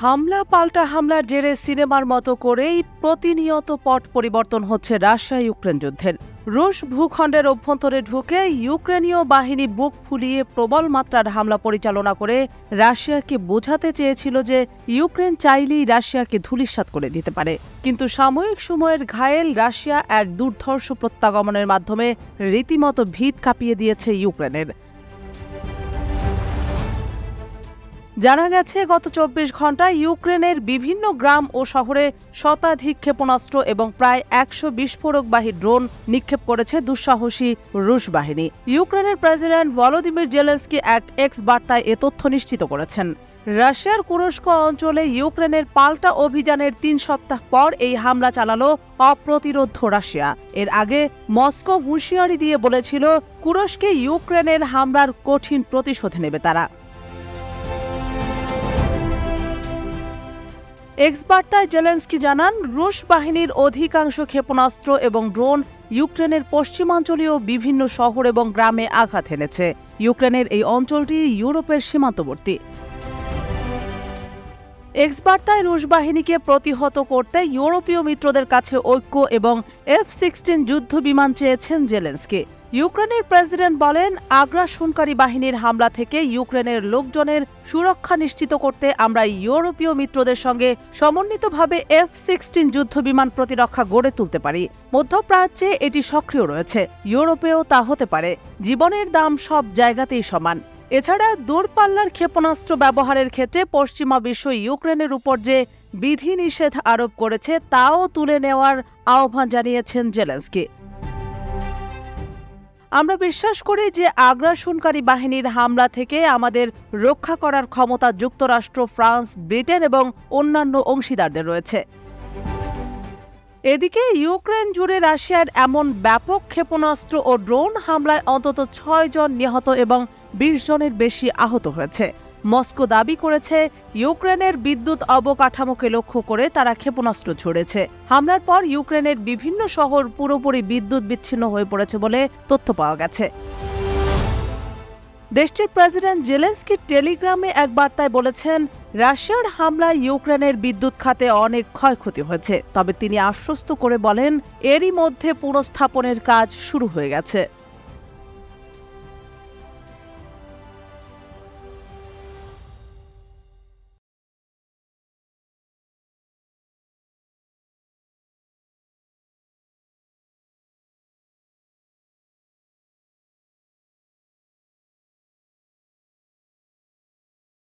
হামলা পাল্টা হামলার জেরে সিনেমার মতো করেই প্রতিনিয়ত পট পরিবর্তন হচ্ছে রাশিয়া ইউক্রেন যুদ্ধের। রুশ ভূখণ্ডের অভ্যন্তরে ঢুকে ইউক্রেনীয় বাহিনী বুক ফুলিয়ে প্রবল মাত্রার হামলা পরিচালনা করে রাশিয়াকে বোঝাতে চেয়েছিল যে ইউক্রেন চাইলেই রাশিয়াকে ধূলিসাৎ করে দিতে পারে। কিন্তু সাময়িক সময়ের ঘায়েল রাশিয়া এক দুর্ধর্ষ প্রত্যাগমনের মাধ্যমে রীতিমতো ভিত কাঁপিয়ে দিয়েছে ইউক্রেনের। জানা গেছে, গত ২৪ ঘণ্টায় ইউক্রেনের বিভিন্ন গ্রাম ও শহরে শতাধিক ক্ষেপণাস্ত্র এবং প্রায় ১০০ বিস্ফোরকবাহী ড্রোন নিক্ষেপ করেছে দুঃসাহসী রুশ বাহিনী। ইউক্রেনের প্রেসিডেন্ট ভলোদিমির জেলেনস্কি এক এক্স বার্তায় এ তথ্য নিশ্চিত করেছেন। রাশিয়ার কুরস্ক অঞ্চলে ইউক্রেনের পাল্টা অভিযানের ৩ সপ্তাহ পর এই হামলা চালালো অপ্রতিরোধ্য রাশিয়া। এর আগে মস্কো হুঁশিয়ারি দিয়ে বলেছিল কুরস্কে ইউক্রেনের হামলার কঠিন প্রতিশোধ নেবে তারা। এক্স বার্তায় জেলেনস্কি জানান, রুশ বাহিনীর অধিকাংশ ক্ষেপণাস্ত্র এবং ড্রোন ইউক্রেনের পশ্চিমাঞ্চলীয় বিভিন্ন শহর এবং গ্রামে আঘাত হেনেছে। ইউক্রেনের এই অঞ্চলটি ইউরোপের সীমান্তবর্তী। এক্স বার্তায় রুশ বাহিনীকে প্রতিহত করতে ইউরোপীয় মিত্রদের কাছে ঐক্য এবং F-16 যুদ্ধ বিমান চেয়েছেন জেলেনস্কি। ইউক্রেনের প্রেসিডেন্ট বলেন, আগ্রাসনকারী বাহিনীর হামলা থেকে ইউক্রেনের লোকজনের সুরক্ষা নিশ্চিত করতে আমরা ইউরোপীয় মিত্রদের সঙ্গে সমন্বিতভাবে F-16 যুদ্ধ বিমান প্রতিরক্ষা গড়ে তুলতে পারি। মধ্যপ্রাচ্যে এটি সক্রিয় রয়েছে, ইউরোপেও তা হতে পারে। জীবনের দাম সব জায়গাতেই সমান। এছাড়া দূরপাল্লার ক্ষেপণাস্ত্র ব্যবহারের ক্ষেত্রে পশ্চিমা বিশ্ব ইউক্রেনের উপর যে বিধিনিষেধ আরোপ করেছে তাও তুলে নেওয়ার আহ্বান জানিয়েছেন জেলেনস্কি। আমরা বিশ্বাস করি যে আগ্রাসনকারী বাহিনীর হামলা থেকে আমাদের রক্ষা করার ক্ষমতা যুক্তরাষ্ট্র, ফ্রান্স, ব্রিটেন এবং অন্যান্য অংশীদারদের রয়েছে। এদিকে ইউক্রেন জুড়ে রাশিয়ার এমন ব্যাপক ক্ষেপণাস্ত্র ও ড্রোন হামলায় অন্তত ৬ জন নিহত এবং ২০ জনের বেশি আহত হয়েছে। মস্কো দাবি করেছে, ইউক্রেনের বিদ্যুৎ অবকাঠামোকে লক্ষ্য করে তারা ক্ষেপণাস্ত্র ছুড়েছে। হামলার পর ইউক্রেনের বিভিন্ন শহর পুরোপুরি বিদ্যুৎ বিচ্ছিন্ন হয়ে পড়েছে বলে তথ্য পাওয়া গেছে। দেশটির প্রেসিডেন্ট জেলেনস্কি টেলিগ্রামে এক বার্তায় বলেছেন, রাশিয়ার হামলায় ইউক্রেনের বিদ্যুৎ খাতে অনেক ক্ষয়ক্ষতি হয়েছে, তবে তিনি আশ্বস্ত করে বলেন, এরই মধ্যে পুনঃস্থাপনের কাজ শুরু হয়ে গেছে।